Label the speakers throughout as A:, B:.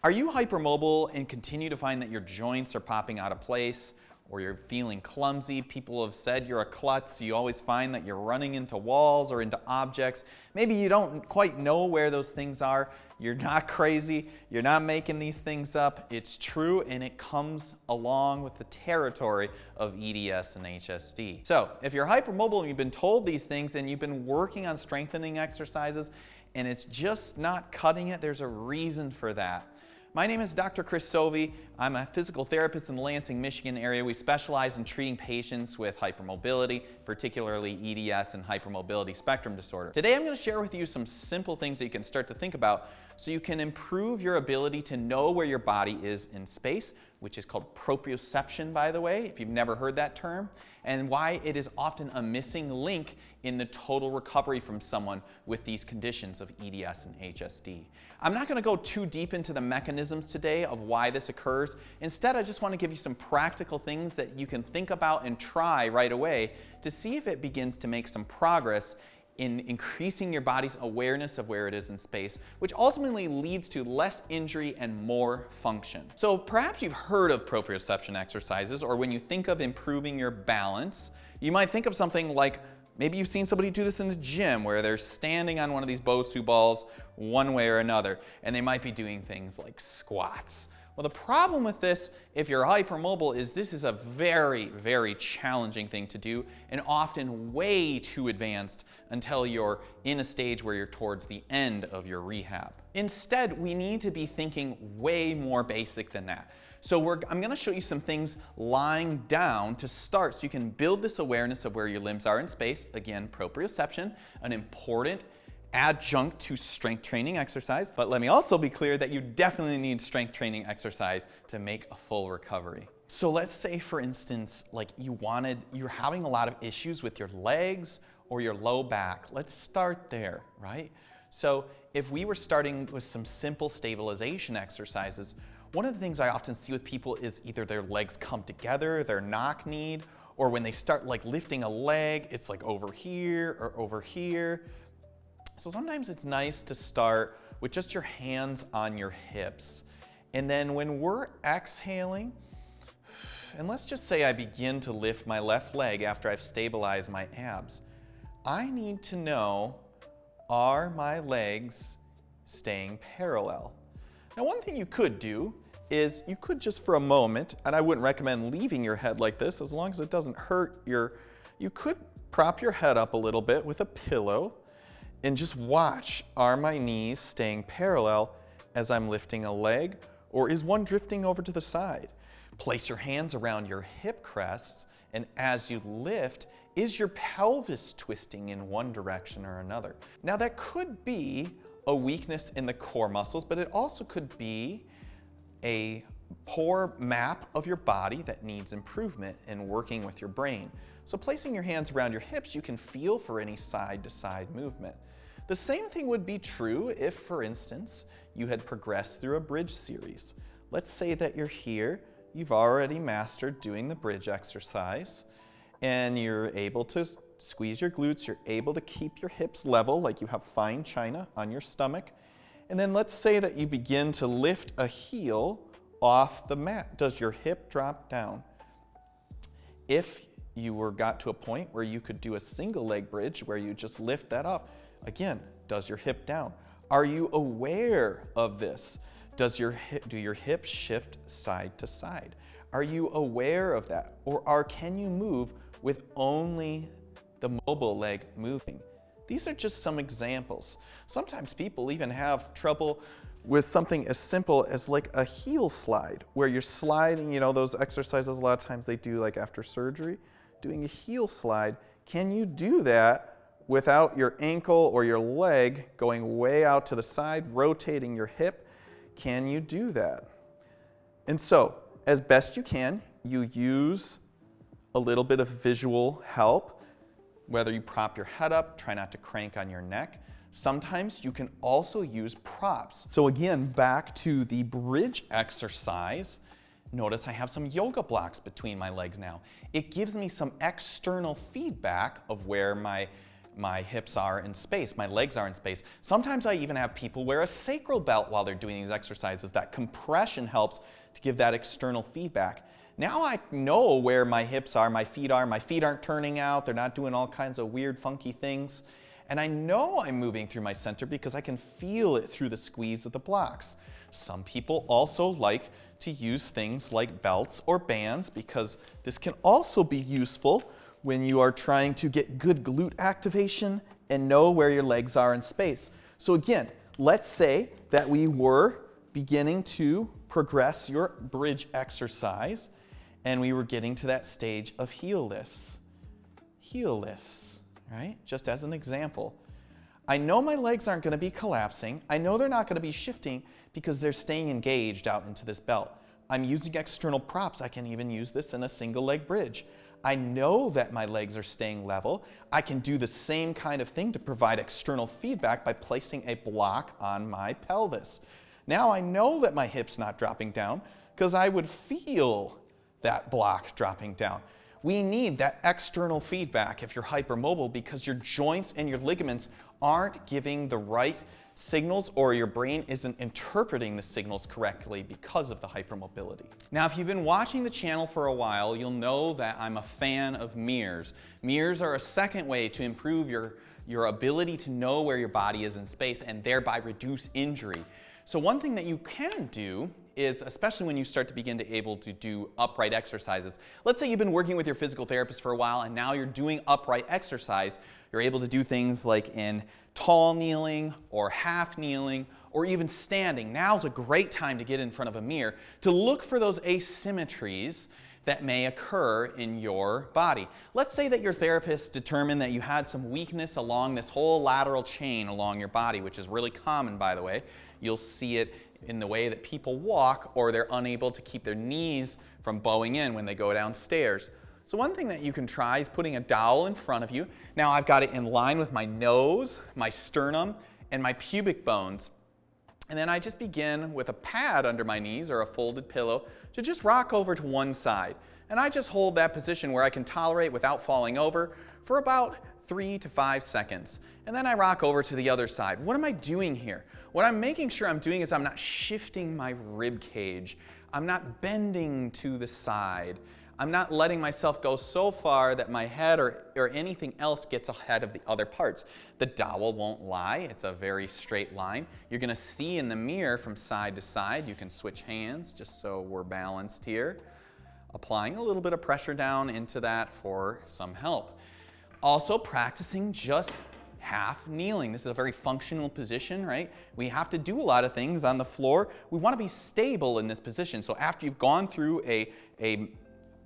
A: Are you hypermobile and continue to find that your joints are popping out of place, or you're feeling clumsy? People have said you're a klutz. You always find that you're running into walls or into objects. Maybe you don't quite know where those things are. You're not crazy. You're not making these things up. It's true, and it comes along with the territory of EDS and HSD. So if you're hypermobile and you've been told these things and you've been working on strengthening exercises and it's just not cutting it, there's a reason for that. My name is Dr. Sovey. I'm a physical therapist in the Lansing, Michigan area. We specialize in treating patients with hypermobility, particularly EDS and hypermobility spectrum disorder. Today I'm going to share with you some simple things that you can start to think about so you can improve your ability to know where your body is in space, which is called proprioception, by the way, if you've never heard that term, and why it is often a missing link in the total recovery from someone with these conditions of EDS and HSD. I'm not going to go too deep into the mechanisms today of why this occurs. Instead, I just want to give you some practical things that you can think about and try right away to see if it begins to make some progress in increasing your body's awareness of where it is in space, which ultimately leads to less injury and more function. So perhaps you've heard of proprioception exercises, or when you think of improving your balance, you might think of something like maybe you've seen somebody do this in the gym where they're standing on one of these BOSU balls one way or another, and they might be doing things like squats. Well, the problem with this, if you're hypermobile, is this is a very, very challenging thing to do and often way too advanced until you're in a stage where you're towards the end of your rehab. Instead, we need to be thinking way more basic than that. So I'm going to show you some things lying down to start so you can build this awareness of where your limbs are in space. Again, proprioception, an important adjunct to strength training exercise. But let me also be clear that you definitely need strength training exercise to make a full recovery. So let's say, for instance, like you're having a lot of issues with your legs or your low back. Let's start there, right? So if we were starting with some simple stabilization exercises, one of the things I often see with people is either their legs come together, they're knock-kneed, or when they start like lifting a leg, it's like over here or over here. So sometimes it's nice to start with just your hands on your hips. And then when we're exhaling, and let's just say I begin to lift my left leg after I've stabilized my abs, I need to know, are my legs staying parallel? Now, one thing you could do is you could just for a moment, and I wouldn't recommend leaving your head like this as long as it doesn't hurt you could prop your head up a little bit with a pillow and just watch, are my knees staying parallel as I'm lifting a leg, or is one drifting over to the side? Place your hands around your hip crests, and as you lift, is your pelvis twisting in one direction or another? Now that could be a weakness in the core muscles, but it also could be a poor map of your body that needs improvement in working with your brain. So placing your hands around your hips, you can feel for any side-to-side movement. The same thing would be true if, for instance, you had progressed through a bridge series. Let's say that you're here, you've already mastered doing the bridge exercise, and you're able to squeeze your glutes, you're able to keep your hips level like you have fine china on your stomach. And then let's say that you begin to lift a heel off the mat. Does your hip drop down? If you got to a point where you could do a single leg bridge where you just lift that off, again, does your hip down? Are you aware of this? Do your hips shift side to side? Are you aware of that? Or can you move with only the mobile leg moving? These are just some examples. Sometimes people even have trouble with something as simple as like a heel slide, where you're sliding, those exercises a lot of times they do like after surgery, doing a heel slide. Can you do that without your ankle or your leg going way out to the side, rotating your hip? Can you do that? And so, as best you can, you use a little bit of visual help, whether you prop your head up, try not to crank on your neck. Sometimes you can also use props. So again, back to the bridge exercise, notice I have some yoga blocks between my legs now. It gives me some external feedback of where my my hips are in space, my legs are in space. Sometimes I even have people wear a sacral belt while they're doing these exercises. That compression helps to give that external feedback. Now I know where my hips are, my feet aren't turning out, they're not doing all kinds of weird, funky things. And I know I'm moving through my center because I can feel it through the squeeze of the blocks. Some people also like to use things like belts or bands because this can also be useful when you are trying to get good glute activation and know where your legs are in space. So again, let's say that we were beginning to progress your bridge exercise and we were getting to that stage of heel lifts. Heel lifts, right? Just as an example. I know my legs aren't going to be collapsing. I know they're not going to be shifting because they're staying engaged out into this belt. I'm using external props. I can even use this in a single leg bridge. I know that my legs are staying level. I can do the same kind of thing to provide external feedback by placing a block on my pelvis. Now I know that my hip's not dropping down because I would feel that block dropping down. We need that external feedback if you're hypermobile because your joints and your ligaments aren't giving the right signals or your brain isn't interpreting the signals correctly because of the hypermobility. Now, if you've been watching the channel for a while, you'll know that I'm a fan of mirrors. Mirrors are a second way to improve your ability to know where your body is in space and thereby reduce injury. So one thing that you can do is, especially when you start to begin to able to do upright exercises. Let's say you've been working with your physical therapist for a while and now you're doing upright exercise. You're able to do things like in tall kneeling or half kneeling or even standing. Now's a great time to get in front of a mirror to look for those asymmetries that may occur in your body. Let's say that your therapist determined that you had some weakness along this whole lateral chain along your body, which is really common, by the way. You'll see it in the way that people walk, or they're unable to keep their knees from bowing in when they go downstairs. So one thing that you can try is putting a dowel in front of you. Now I've got it in line with my nose, my sternum, and my pubic bones. And then I just begin with a pad under my knees or a folded pillow to just rock over to one side. And I just hold that position where I can tolerate without falling over for about 3 to 5 seconds. And then I rock over to the other side. What am I doing here? What I'm making sure I'm doing is I'm not shifting my rib cage. I'm not bending to the side. I'm not letting myself go so far that my head or anything else gets ahead of the other parts. The dowel won't lie. It's a very straight line. You're going to see in the mirror from side to side. You can switch hands just so we're balanced here. Applying a little bit of pressure down into that for some help. Also practicing just half kneeling. This is a very functional position, right? We have to do a lot of things on the floor. We want to be stable in this position. So after you've gone through a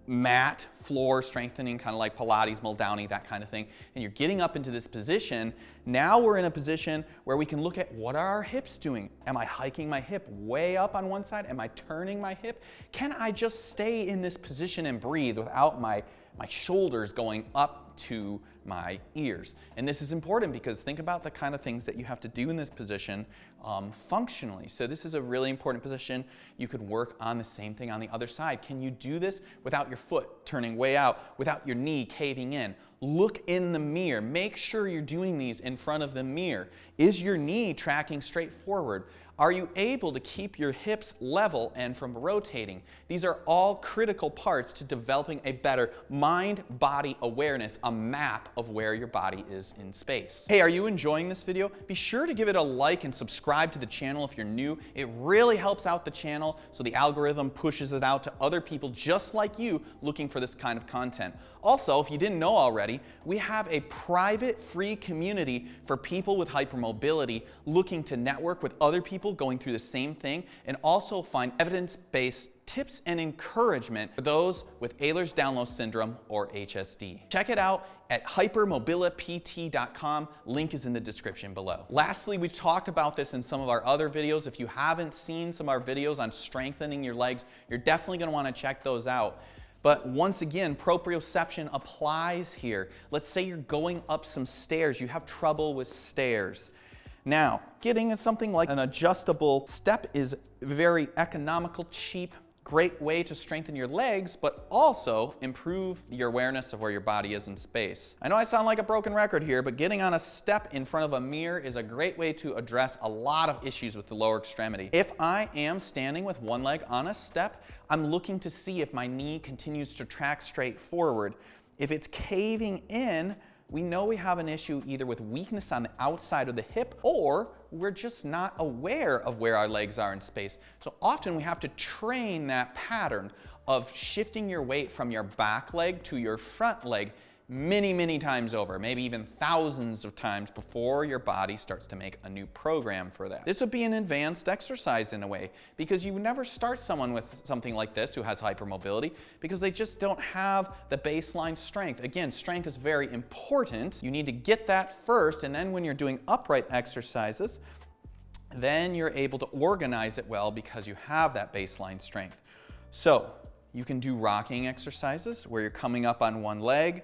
A: mat floor strengthening, kind of like Pilates, Muldowney, that kind of thing, and you're getting up into this position, now we're in a position where we can look at what are our hips doing. Am I hiking my hip way up on one side? Am I turning my hip? Can I just stay in this position and breathe without my shoulders going up to my ears? And this is important because think about the kind of things that you have to do in this position functionally. So this is a really important position. You could work on the same thing on the other side. Can you do this without your foot turning way out, without your knee caving in? Look in the mirror. Make sure you're doing these in front of the mirror. Is your knee tracking straight forward? Are you able to keep your hips level and from rotating? These are all critical parts to developing a better mind-body awareness, a map of where your body is in space. Hey, are you enjoying this video? Be sure to give it a like and subscribe to the channel if you're new. It really helps out the channel so the algorithm pushes it out to other people just like you looking for this kind of content. Also, if you didn't know already, we have a private free community for people with hypermobility looking to network with other people going through the same thing and also find evidence-based tips and encouragement for those with Ehlers-Danlos syndrome or HSD. Check it out at hypermobilitypt.com. Link is in the description below. Lastly, we've talked about this in some of our other videos. If you haven't seen some of our videos on strengthening your legs, you're definitely going to want to check those out. But once again, proprioception applies here. Let's say you're going up some stairs. You have trouble with stairs. Now, getting something like an adjustable step is very economical, cheap, Great way to strengthen your legs, but also improve your awareness of where your body is in space. I know I sound like a broken record here, but getting on a step in front of a mirror is a great way to address a lot of issues with the lower extremity. If I am standing with one leg on a step, I'm looking to see if my knee continues to track straight forward. If it's caving in, we know we have an issue either with weakness on the outside of the hip, or we're just not aware of where our legs are in space. So often we have to train that pattern of shifting your weight from your back leg to your front leg many, many times over, maybe even thousands of times before your body starts to make a new program for that. This would be an advanced exercise in a way, because you would never start someone with something like this who has hypermobility because they just don't have the baseline strength. Again, strength is very important. You need to get that first, and then when you're doing upright exercises, then you're able to organize it well because you have that baseline strength. So you can do rocking exercises where you're coming up on one leg,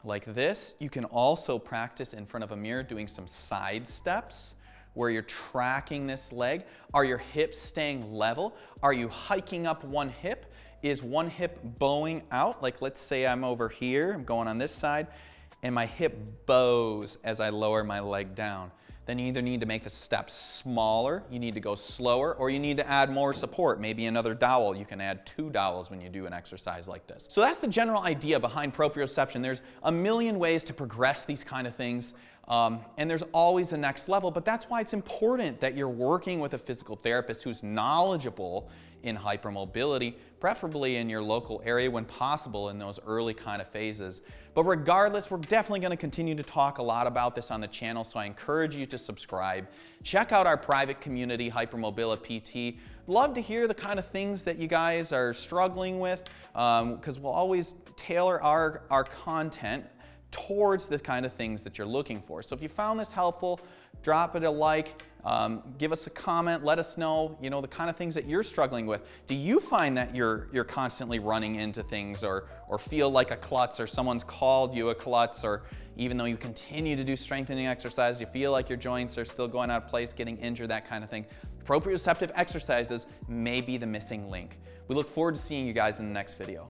A: like this. You can also practice in front of a mirror doing some side steps where you're tracking this leg. Are your hips staying level? Are you hiking up one hip? Is one hip bowing out? Like let's say I'm over here, I'm going on this side, and my hip bows as I lower my leg down. Then you either need to make the steps smaller, you need to go slower, or you need to add more support, maybe another dowel. You can add 2 dowels when you do an exercise like this. So that's the general idea behind proprioception. There's a million ways to progress these kind of things, and there's always a next level, but that's why it's important that you're working with a physical therapist who's knowledgeable in hypermobility, preferably in your local area when possible in those early kind of phases. But regardless, we're definitely going to continue to talk a lot about this on the channel, so I encourage you to subscribe. Check out our private community, Hypermobility PT. Love to hear the kind of things that you guys are struggling with, because we'll always tailor our content towards the kind of things that you're looking for. So if you found this helpful, drop it a like, give us a comment, let us know, the kind of things that you're struggling with. Do you find that you're constantly running into things or feel like a klutz, or someone's called you a klutz, or even though you continue to do strengthening exercise, you feel like your joints are still going out of place, getting injured, that kind of thing? Proprioceptive exercises may be the missing link. We look forward to seeing you guys in the next video.